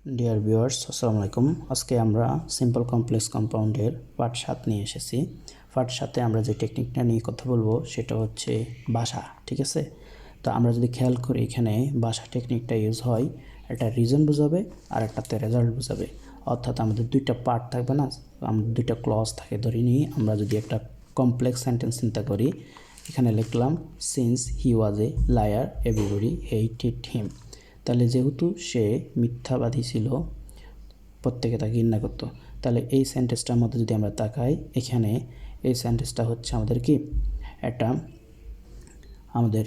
Dear viewers, আসসালামু আলাইকুম। আজকে আমরা সিম্পল কমপ্লেক্স কম্পাউন্ডের পার্ট 7 নিয়ে এসেছি। পার্ট 7-এ আমরা যে টেকনিকটা নিয়ে কথা বলবো সেটা হচ্ছে ভাষা, ঠিক আছে? তো আমরা যদি খেয়াল করি, এখানে ভাষা টেকনিকটা ইউজ হয়, একটা রিজন বোঝাবে আর একটাতে রেজাল্ট বোঝাবে। অর্থাৎ আমাদের দুইটা পার্ট থাকবে না, আমাদের দুইটা ক্লজ থাকে। ধরে নিই আমরা যদি একটা কমপ্লেক্স সেন্টেন্স চিন্তা করি, এখানে লিখলাম since he was a liar everybody hated him. তাহলে যেহেতু সে মিথ্যাবাদী ছিল, প্রত্যেকে তাকে ঘৃণা করত। তাহলে এই সেন্টেন্সটার মধ্যে যদি আমরা তাকাই, এখানে এই সেন্টেন্সটা হচ্ছে আমাদের কি একটা আমাদের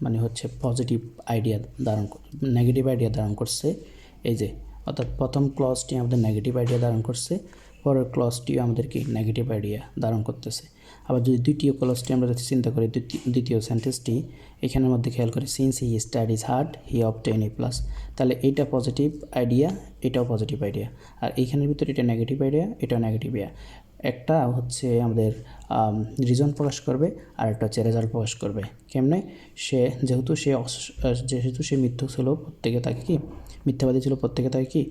মানে হচ্ছে পজিটিভ আইডিয়া ধারণ, নেগেটিভ আইডিয়া ধারণ করছে। এই যে অর্থাৎ প্রথম ক্লজটি আমাদের নেগেটিভ আইডিয়া ধারণ করছে, পরের ক্লজটিও আমাদের কি নেগেটিভ আইডিয়া ধারণ করতেছে। আবার যদি দ্বিতীয় ক্লজটি আমরা যদি চিন্তা করি, দ্বিতীয় সেন্টেন্সটি এখানের মধ্যে খেয়াল করি, since he studies hard he obtain A plus. তাহলে এইটা পজিটিভ আইডিয়া, এটাও পজিটিভ আইডিয়া। আর এইখানের ভিতরে এটা নেগেটিভ আইডিয়া, এটাও নেগেটিভ আইডিয়া। একটা হচ্ছে আমাদের রিজন প্রকাশ করবে, আর একটা হচ্ছে রেজাল্ট প্রকাশ করবে। কেমনে? যেহেতু সে মিথ্যুক ছিল, প্রত্যেকে তাকে কি মিথ্যাবাদী ছিল, প্রত্যেকে তাকে কি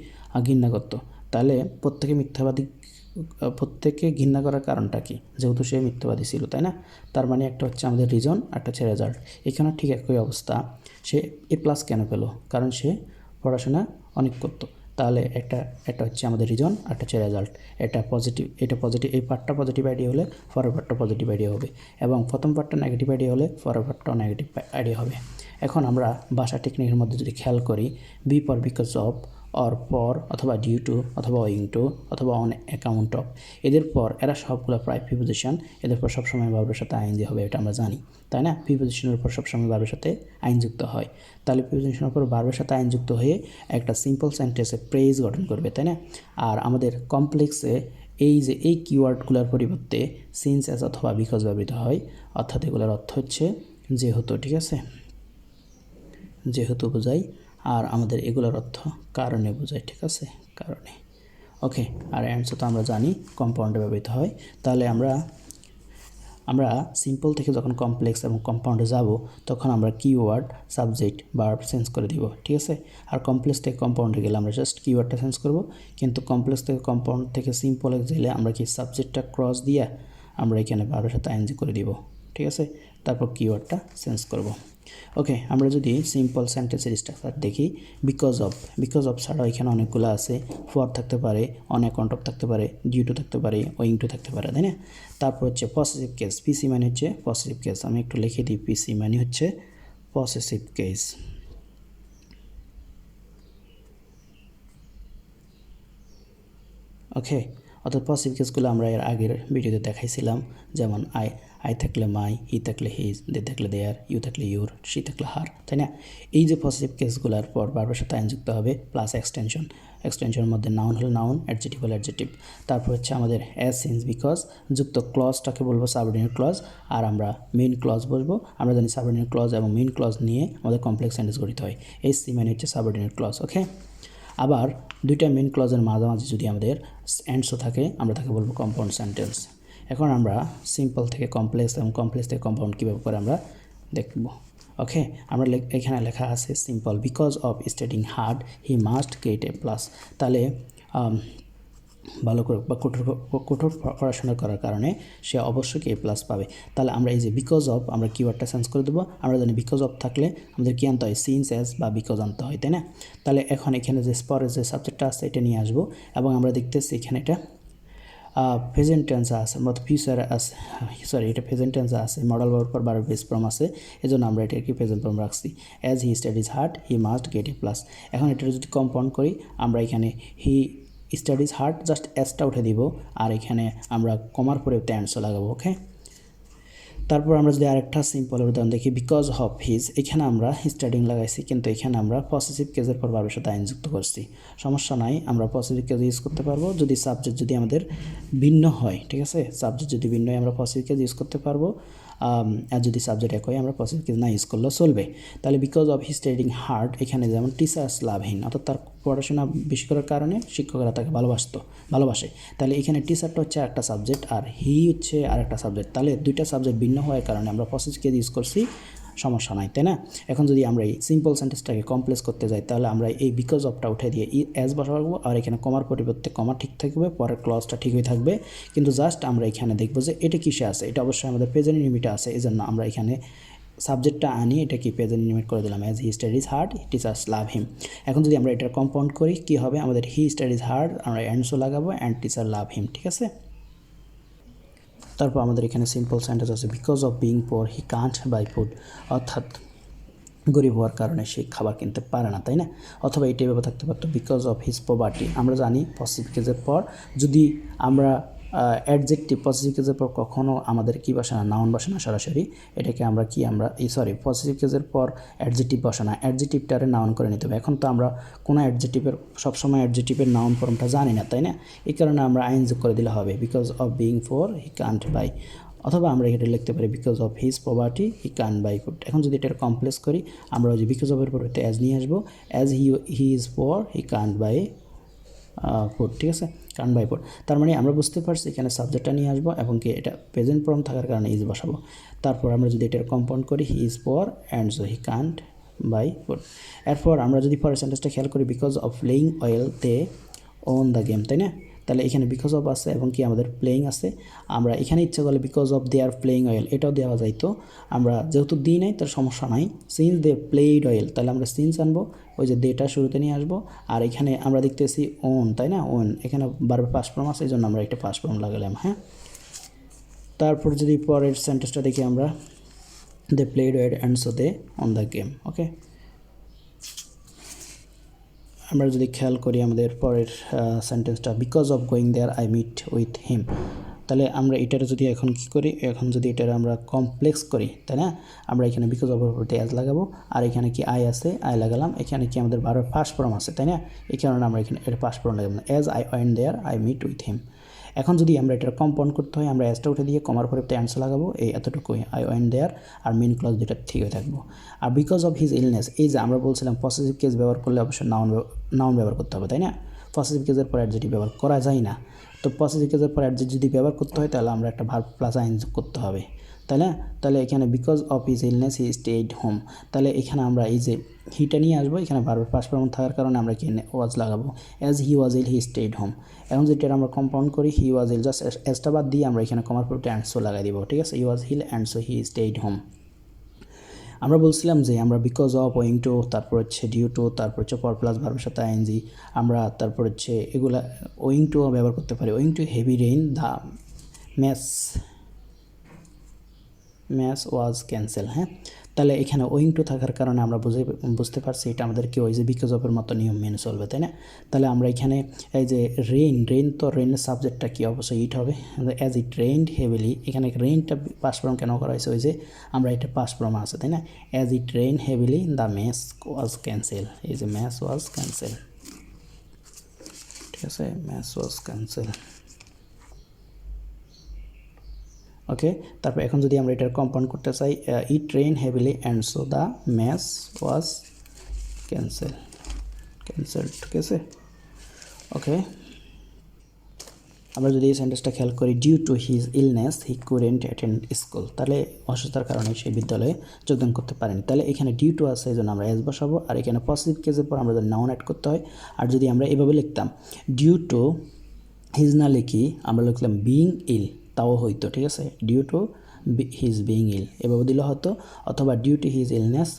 ঘৃণা করতো। তাহলে প্রত্যেকে ঘৃণা করার কারণটা কি? যেহেতু সে মিথ্যাবাদী ছিল, তাই না? তার মানে একটা হচ্ছে আমাদের রিজন, একটা হচ্ছে রেজাল্ট। এখানে ঠিক একই অবস্থা। সে এ প্লাস কেন পেল? কারণ সে পড়াশোনা অনেক করতো। তাহলে একটা হচ্ছে আমাদের রিজন, একটা হচ্ছে রেজাল্ট। এটা পজিটিভ, এই পার্টটা পজিটিভ আইডিয়া হলে পরের পার্টটা পজিটিভ আইডিয়া হবে, এবং প্রথম পার্টটা নেগেটিভ আইডিয়া হলে পরের পার্টটাও নেগেটিভ আইডিয়া হবে। এখন আমরা ভাষা টেকনিকের মধ্যে যদি খেয়াল করি, be for because of, or for, অথবা ডিউ টু, অথবা ওয়িং টু, অথবা অন অ্যাকাউন্ট অফ, এদের পর এরা সবগুলো প্রায় প্রিপোজিশন, এদের পর সবসময় ভার্বের সাথে আইএনজি হবে, এটা আমরা জানি, তাই না? প্রিপোজিশনের উপর সবসময় ভার্বের সাথে আইন যুক্ত হয়। তাহলে প্রিপোজিশনের উপর ভার্বের সাথে আইন যুক্ত হয়ে একটা সিম্পল সেন্টেন্সে প্রেজ গঠন করবে, তাই না? আর আমাদের কমপ্লেক্সে এই কিওয়ার্ডগুলোর পরিবর্তে সিন্স অ্যাজ অথবা বিকজ ব্যবহৃত হয়। অর্থাৎ এগুলোর অর্থ হচ্ছে যেহেতু, ঠিক আছে? যেহেতু বোঝাই, আর আমাদের এগুলোর অর্থ কারণে বোঝায়, ঠিক আছে? কারণে। ওকে, আর অ্যান্সার তো আমরা জানি কম্পাউন্ডে ব্যবহৃত হয়। তাহলে আমরা সিম্পল থেকে যখন কমপ্লেক্স এবং কম্পাউন্ডে যাব, তখন আমরা কিওয়ার্ড, সাবজেক্ট, ভার্ব চেঞ্জ করে দিব, ঠিক আছে? আর কমপ্লেক্স থেকে কম্পাউন্ডে গেলে আমরা জাস্ট কিওয়ার্ডটা চেঞ্জ করব। কিন্তু কমপ্লেক্স থেকে কম্পাউন্ড থেকে সিম্পলে গেলে আমরা কি সাবজেক্টটা ক্রস দিয়ে আমরা এখানে ভার্বের সাথে আইএনজি করে দিব, ঠিক আছে? তারপর কিওয়ার্ডটা চেঞ্জ করব। ওকে, আমরা যদি সিম্পল সেন্টেন্সের স্ট্রাকচার দেখি, বিকজ অফ ছাড়াও এখানে অনেকগুলো আছে। ফর থাকতে পারে, অন অ্যাকাউন্ট অফ থাকতে পারে, ডিউ টু থাকতে পারে, ওয়িং টু থাকতে পারে, তাই না? তারপর হচ্ছে পসেসিভ কেস, পিসি মানে হচ্ছে পসেসিভ কেস। আমি একটু লিখে দিই, পিসি মানে হচ্ছে পসেসিভ কেস। ওকে, অর্থাৎ পসিটিভ কেসগুলো আমরা এর আগের ভিডিওতে দেখাইছিলাম, যেমন আই থাকলে মাই, হি থাকলে হিজ, দে থাকলে দেয়ার, ইউ থাকলে ইউর, সি থাকলে হার, তাই না? এই যে পসিটিভ কেসগুলোর পর ভার্বের সাথে আইন যুক্ত হবে, প্লাস এক্সটেনশনের মধ্যে নাউন হলে নাউন, অ্যাডজেক্টিভ হলে অ্যাডজেক্টিভ। তারপর হচ্ছে আমাদের অ্যাজ, সিন্স, বিকজ যুক্ত ক্লজটাকে বলবো সাবঅর্ডিনেট ক্লজ, আর আমরা মেইন ক্লজ বলবো। আমরা জানি সাবঅর্ডিনেট ক্লজ এবং মেইন ক্লজ নিয়ে আমাদের কমপ্লেক্স সেন্টেন্স গঠিত হয়। এসসি মানে হচ্ছে সাবঅর্ডিনেট ক্লজ। ওকে, আবার দুইটা মেন ক্লজের মাঝামাঝি যদি আমাদের এন্ডসও থাকে, আমরা তাকে বলবো কম্পাউন্ড সেন্টেন্স। এখন আমরা সিম্পল থেকে কমপ্লেক্স এবং কমপ্লেক্স থেকে কম্পাউন্ড কীভাবে করে আমরা দেখব। ওকে, আমরা এখানে লেখা আছে simple, because of studying hard he must get A plus. তাহলে ভালো করে বা কঠোর পড়াশোনা করার কারণে সে অবশ্যই এ প্লাস পাবে। তাহলে আমরা এই যে বিকজ অফ, আমরা কিওয়ার্ডটা চেঞ্জ করে দেবো। আমরা জানি বিকজ অফ থাকলে আমাদের কী আনতে হয়? সিন্স, অ্যাজ বা বিকজ আনতে হয়, তাই না? তাহলে এখন এখানে যে পরের যে সাবজেক্টটা আছে এটা নিয়ে আসবো, এবং আমরা দেখতেছি এখানে এটা প্রেজেন্ট টেন্স আছে, ফিউচার আছে, এটা প্রেজেন্ট টেন্স আছে, মডেল ভার্ব পর ভার্ব বেস ফর্ম আছে, এজন্য আমরা এটা কি প্রেজেন্ট ফর্ম রাখছি। As he studies hard he must get A plus. এখন এটা যদি কম্পাউন্ড করি, আমরা এখানে হি স্টাডিজ হার্ড জাস্ট এসটা উঠে দিব, আর এখানে আমরা কমার পরে টেন্সও লাগাবো। ওকে, তারপর আমরা যদি আরেকটা সিম্পলের উদাহরণ দেখি, বিকজ অফ হিজ, এখানে আমরা স্টাডিং লাগাইছি, কিন্তু এখানে আমরা পসেসিভ কেসের পর ভার্বের সাথে আইন যুক্ত করছি। সমস্যা নাই, আমরা পসেসিভ কেস ইউজ করতে পারবো যদি সাবজেক্ট যদি আমাদের ভিন্ন হয়, ঠিক আছে? সাবজেক্ট যদি ভিন্ন হয় আমরা পসেসিভ কেস ইউজ করতে পারবো, আর যদি সাবজেক্ট এক হয় আমরা পসেসিভ কেস না ইউজ করলেও চলবে। তাহলে because of he studying hard, এখানে যেমন টিচার্স লাভ হিম, অর্থাৎ তার পড়াশোনা বেশি করার কারণে শিক্ষকরা তাকে ভালোবাসে। তাহলে এখানে টিচারটা হচ্ছে একটা সাবজেক্ট, আর হি হচ্ছে আর একটা সাবজেক্ট। তাহলে দুইটা সাবজেক্ট ভিন্ন হওয়ার কারণে আমরা পসেসিভ কেস ইউজ করছি, সমস্যা নাই, তাই না? এখন যদি আমরা এই সিম্পল সেন্টেন্সটাকে কমপ্লেক্স করতে যাই তাহলে আমরা এই বিকজ অফটা উঠে দিয়ে অ্যাজ বসাবো, আর এখানে কমার পরিবর্তে কমা ঠিক থাকবে, পরের ক্লজটা ঠিকই থাকবে, কিন্তু জাস্ট আমরা এখানে দেখবো যে এটা কিসে আছে, এটা অবশ্যই আমাদের প্রেজেন্ট ইনডিফিনিটে আছে, এই জন্য আমরা এখানে সাবজেক্টটা আনি, এটা কি প্রেজেন্ট ইনডিফিনিট করে দিলাম, as he studies hard teachers love him. এখন যদি আমরা এটার কম্পাউন্ড করি কি হবে, আমাদের হি স্টাডিজ হার্ড আমরা অ্যান্ডসো লাগাবো অ্যান্ড টিচার লাভ হিম, ঠিক আছে? তারপর আমাদের এখানে সিম্পল সেন্টেন্স আছে because of being poor he can't buy food, অর্থাৎ গরিব হওয়ার কারণে সে খাবার কিনতে পারে না, তাই না? অথবা এইটাই ব্যাপার থাকতে পারতো বিকজ অফ হিজ পভার্টি। আমরা জানি পসিটিভ কেজের পর যদি আমরা অ্যাডজেক্টিভ, পজিটিভ কেজের পর কখনও আমাদের কী বসে না, নাউন বসে না সরাসরি, এটাকে আমরা কি আমরা পজিটিভ কেজের পর অ্যাডজেক্টিভ বসে না, অ্যাডজেক্টিভটারে নাউন করে নিতে হবে। এখন তো আমরা কোনো অ্যাডজেক্টিভের সবসময় অ্যাডজেক্টিভের নাউন ফর্মটা জানি না, তাই না? এই কারণে আমরা আইন যোগ করে দিলে হবে because of being poor he can't by, অথবা আমরা এটা লিখতে পারি because of his poverty he can't buy food. এখন যদি এটা কমপ্লেক্স করি আমরা ওই যে বিকজ অফের পরিবর্তে অ্যাজ নিয়ে আসবো, as he is poor he can't buy food, ঠিক আছে? কান্ট বাই ফুড, তার মানে আমরা বুঝতে পারছি এখানে সাবজেক্টটা নিয়ে আসবো এবং কি এটা প্রেজেন্ট ফর্ম থাকার কারণে ইজ বসাবো। তারপর আমরা যদি এটার কম্পাউন্ড করি he is poor and so he can't buy food. এরপর আমরা যদি পরের সেন্টেন্সটা খেয়াল করি because of playing well they won the game, তাই না? তাহলে এখানে বিকজ অফ আছে এবং কি আমাদের প্লেয়িং আছে, আমরা এখানে ইচ্ছা করলে because of they are playing well এটাও দেওয়া যাইতো, আমরা যেহেতু দিই নাই তার সমস্যা নাই। সিন্স দে প্লেইড ওয়েল, তাহলে আমরা সিন্স আনবো, ওই যে দেটা শুরুতে নিয়ে আসবো, আর এখানে আমরা দেখতেছি ওন, তাই না? ওন এখানে বারবার পাস্ট ফর্ম আছে, এই জন্য আমরা একটা পাস্ট ফর্ম লাগালাম, হ্যাঁ? তারপর যদি পরের সেন্টেন্সটা দেখি আমরা, they played well and so they won the game, okay? আমরা যদি খেয়াল করি আমাদের পরের সেন্টেন্সটা because of going there I meet with him, তাহলে আমরা এটার যদি এখন কী করি, এখন যদি এটার আমরা কমপ্লেক্স করি, তাই না? আমরা এখানে বিকজ অফ প্রতি অ্যাজ লাগাবো, আর এখানে কি আই আছে, আই লাগালাম, এখানে কি আমাদের বারবার পাস্ট ফর্ম আছে, তাই না? এই কারণে আমরা এখানে এটা পাস্ট ফর্ম লাগাবো, as I went there I meet with him. এখন যদি আমরা এটার কম্পাউন্ড করতে হয় আমরা অ্যাজটা উঠে দিয়ে কমার পরিবর্তে অ্যান্সার লাগাবো, এই এতটুকুই, আই ওয়েন্ট দেয়ার, আর মেন ক্লজ দুটো ঠিক হয়ে থাকবো। আর বিকজ অফ হিজ ইলনেস, এই যে আমরা বলছিলাম পজিটিভ কেস ব্যবহার করলে অবশ্যই নাউন ব্যবহার করতে হবে, তাই না? পজিটিভ কেসের পর অ্যাডজেক্টিভ ব্যবহার করা যায় না, তো পজিটিভ কেসের পর অ্যাডজেক্টিভ যদি ব্যবহার করতে হয় তাহলে আমরা একটা ভার্ব প্লাস আইন যোগ করতে হবে, তাই না? তাহলে এখানে because of his illness he stayed home, তাহলে এখানে আমরা এই যে হিটা নিয়ে আসবো, এখানে ভার্বের পাস্ট ফর্ম থাকার কারণে আমরা এখানে ওয়াজ লাগাবো, as he was ill he stayed home. এখন যেটা আমরা কম্পাউন্ড করি হি ওয়াজ ইল, জাস্ট এসটা বাদ দিয়ে আমরা এখানে কমার পরিবর্তে অ্যান্ড সো লাগাই দিব, ঠিক আছে? He was ill and so he stayed home. আমরা বলছিলাম যে আমরা বিকজ অফ, ওয়িং টু, তারপর হচ্ছে ডিউ টু, তারপর হচ্ছে পর প্লাস ভার্বের সাথে আইএনজি, আমরা তারপর হচ্ছে এগুলা ওয়িং টু ব্যবহার করতে পারি, owing to heavy rain the match was cancel, হ্যাঁ? তাহলে এখানে ওয়িং টু থাকার কারণে আমরা বুঝতে পারছি এটা আমাদেরকে ওই যে বিকজ অফের মতো নিয়ম মেনে চলবে, তাই না? তাহলে আমরা এখানে এই যে রেইন, তো রেইনের সাবজেক্টটা কি অবশ্যই ইট হবে, অ্যাজ ইট রেইনড হেভিলি, এখানে রেইনটা পাস্ট ফর্ম কেন করা হয়েছে, ওই যে আমরা এটা পাস্ট ফর্ম আছে, তাই না? As it rain heavily the match was cancel, এই যে ম্যাচ ওয়াজ ক্যান্সেল, ঠিক আছে? Match was cancel, okay. তারপর এখন যদি আমরা এটার কম্পাউন্ড করতে চাই, it rain heavily and so the match was cancel, ঠিক আছে? ওকে, আমরা যদি এই সেন্টেন্সটা খেয়াল করি, due to his illness he couldn't attend school, তাহলে অসুস্থতার কারণে সেই বিদ্যালয়ে যোগদান করতে পারেনি, তাহলে এখানে ডিউ টু আছে এই জন্য আমরা এস বসাবো, আর এখানে পজিটিভ কেসের পর আমরা নাউন অ্যাড করতে হয়, আর যদি আমরা এভাবে লিখতাম ডিউ টু হিজ না লিখি আমরা লিখলাম বিং ইল, তাও হইতো, ঠিক আছে? Due to his being ill এভাবে দিলে হতো, অথবা ডিউ টু হিজ ইলনেস,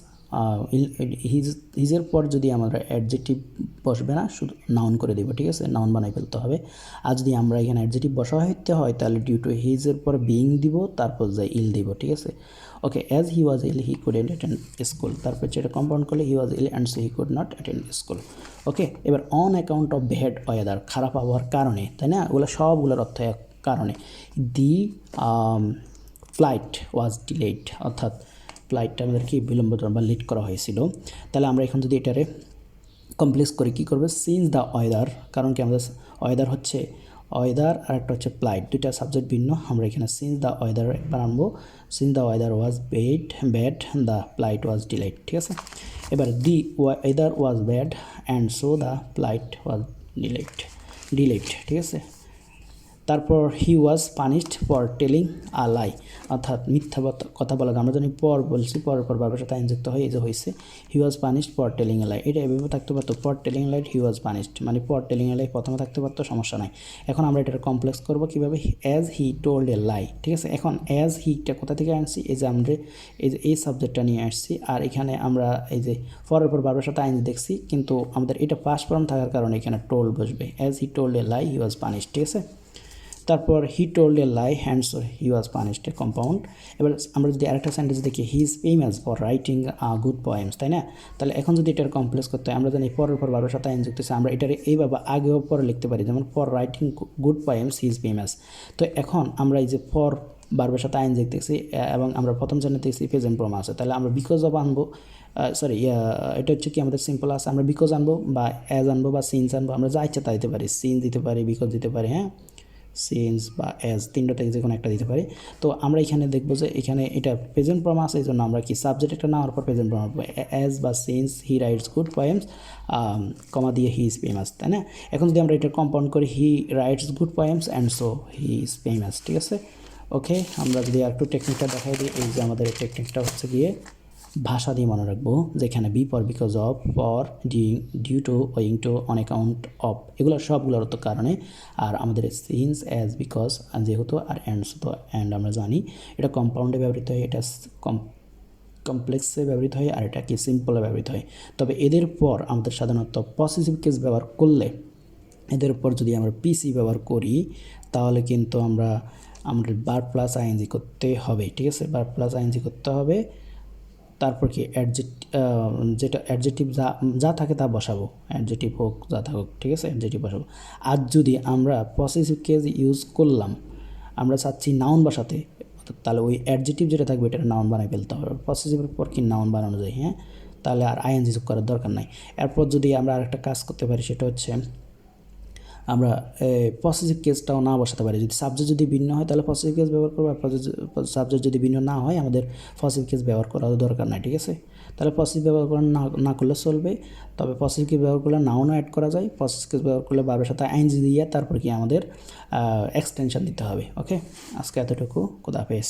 হিজের পর যদি আমরা অ্যাডজেক্টিভ বসবে না, শুধু নাউন করে দিব, ঠিক আছে? নাউন বানাই ফেলতে হবে। আর যদি আমরা এখানে অ্যাডজেক্টিভ বসা হইতে হয় তাহলে ডিউ টু হিজের পর বিং দিব, তারপর যাই ইল দিব, ঠিক আছে? Okay, as he was ill he couldn't attend school, তারপর যেটা কম্পাউন্ড করলে he was ill and so he could not attend school. Okay, এবার on account of bad weather, খারাপ আবহাওয়ার কারণে, তাই না? ওগুলো সবগুলোর অর্থ কারণে, দি ফ্লাইট ওয়াজ ডিলেড, অর্থাৎ ফ্লাইটটা আমাদের কি বিলম্ব বা লেট করা হয়েছিল। তাহলে আমরা এখন যদি এটারে কমপ্লেক্স করে কী করবে, সিন্স দ্য ওয়েদার, কারণ কি আমাদের ওয়েদার হচ্ছে ওয়েদার আর একটা হচ্ছে প্লাইট, দুইটা সাবজেক্ট ভিন্ন, আমরা এখানে সিন্স দ্য ওয়েদার একবার আনবো, since the weather was bad the flight was delayed, ঠিক আছে? এবার the weather was bad and so the flight was delayed, ঠিক আছে? তারপর হি ওয়াজ পানিশড ফর টেলিং আ লাই, অর্থাৎ মিথ্যা কথা বলা। আমরা জানি পর বলছি, পরের পর ভার্বের সাথে আইন যুক্ত হয়ে এই যে হয়েছে he was punished for telling a lie, এটা এভাবে থাকতে পারতো for telling lie he was punished, মানে ফর টেলিং এ লাই প্রথমে থাকতে পারতো, সমস্যা নাই। এখন আমরা এটার কমপ্লেক্স করবো কীভাবে, অ্যাজ হি টোল্ড এ লাই, ঠিক আছে। এখন অ্যাজ হিটা কোথা থেকে আনছি, এই যে আমরা এই যে এই সাবজেক্টটা নিয়ে আসছি, আর এখানে আমরা এই যে ফরের পর ভার্বের সাথে আইন দেখছি, কিন্তু আমাদের এটা পাস্ট ফর্ম থাকার কারণে এখানে টোল্ড বসবে, as he told a lie he was punished, ঠিক আছে। তারপর he told a lie hands he was punished, A compound. এবার আমরা যদি আরেকটা সেন্টেন্স দেখি, he is famous for writing good poems, তাই না। তাহলে এখন যদি এটার কমপ্লেক্স করতে হয়, আমরা জানি পরের পর ভার্বের সাথে আইন যুক্ত আছে, আমরা এটার এইভাবে আগেও পরে লিখতে পারি, যেমন for writing good poems he is famous. তো এখন আমরা এই যে ফর ভার্বের সাথে আইন দেখতেছি এবং আমরা প্রথম সেন্টেন্সে দেখছি প্রেজেন্ট ফর্ম আছে, তাহলে আমরা বিকজ অফ আনবো, সরি এটা হচ্ছে কি আমাদের সিম্পল আছে, আমরা বিকজ আনবো বা অ্যাজ আনবো বা সিন্স আনবো, আমরা যা ইচ্ছা তা দিতে পারি, সিন্স দিতে পারি, বিকজ দিতে পারি, হ্যাঁ, সিন্স বা অ্যাজ, তিনটা থেকে যে কোনো একটা দিতে পারি। তো আমরা এখানে দেখবো যে এখানে এটা প্রেজেন্ট ফর্ম আছে, এই জন্য আমরা কি সাবজেক্ট একটা না হওয়ার পর প্রেজেন্ট ফর্ম অ্যাজ বা since he writes good poems comma দিয়ে হি ইজ ফেমাস, তাই না। এখন যদি আমরা এটা কম্পাউন্ড করি, হি writes good poems and so he is famous, ঠিক আছে। ওকে, আমরা যদি একটু টেকনিকটা দেখাই দিই, এই যে আমাদের এই টেকনিকটা হচ্ছে গিয়ে ভাষা দিয়ে মনে রাখবো, যেখানে বি পর because of, for, due to, owing to, on account of, এগুলো সবগুলোর তো কারণে, আর আমাদের সিন্স, অ্যাজ, বিকজ যেহেতু, আর অ্যান্ড তো অ্যান্ড আমরা জানি এটা কম্পাউন্ডে ব্যবহৃত হয়, এটা কমপ্লেক্সে ব্যবহৃত হয়, আর এটা কি সিম্পলে ব্যবহৃত হয়। তবে এদের পর আমাদের সাধারণত পসেসিভ কেস ব্যবহার করলে, এদের উপর যদি আমরা পিসি ব্যবহার করি, তাহলে কিন্তু আমাদের ভার্ব প্লাস আইএনজি করতে হবে, ঠিক আছে, ভার্ব প্লাস আইএনজি করতে হবে। তারপর কি যেটা অ্যাডজেক্টিভ যা থাকে তা বসাবো, অ্যাডজেক্টিভ হোক যা থাকুক, ঠিক আছে, অ্যাডজেক্টিভ বসাবো। আর যদি আমরা পসেসিভ কেস ইউজ করলাম, আমরা চাচ্ছি নাউন বসাতে, তাহলে ওই অ্যাডজেক্টিভ যেটা থাকবে এটা নাউন বানাই ফেলতে হবে, পসেসিভের পর কি নাউন বানানো যায়, হ্যাঁ, তাহলে আর আইএনজি যোগ করার দরকার নাই। এরপর যদি আমরা আরেকটা কাজ করতে পারি, সেটা হচ্ছে আমরা পসেসিভ কেসটাও না বসাতে পারি। যদি সাবজেক্ট যদি ভিন্ন হয় তাহলে পসেসিভ কেস ব্যবহার করবো, আর সাবজেক্ট যদি ভিন্ন না হয় আমাদের পসেসিভ কেস ব্যবহার করার দরকার নাই, ঠিক আছে। তাহলে পসেসিভ ব্যবহার করা না করলে চলবে, তবে পসেসিভ কেস ব্যবহার করলে নাউনও অ্যাড করা যায়, পসেসিভ কেস ব্যবহার করলে ভার্বের সাথে আইএনজি দিয়ে তারপর কি আমাদের এক্সটেনশন দিতে হবে। ওকে, আজকে এতটুকু, খোদা হাফেজ।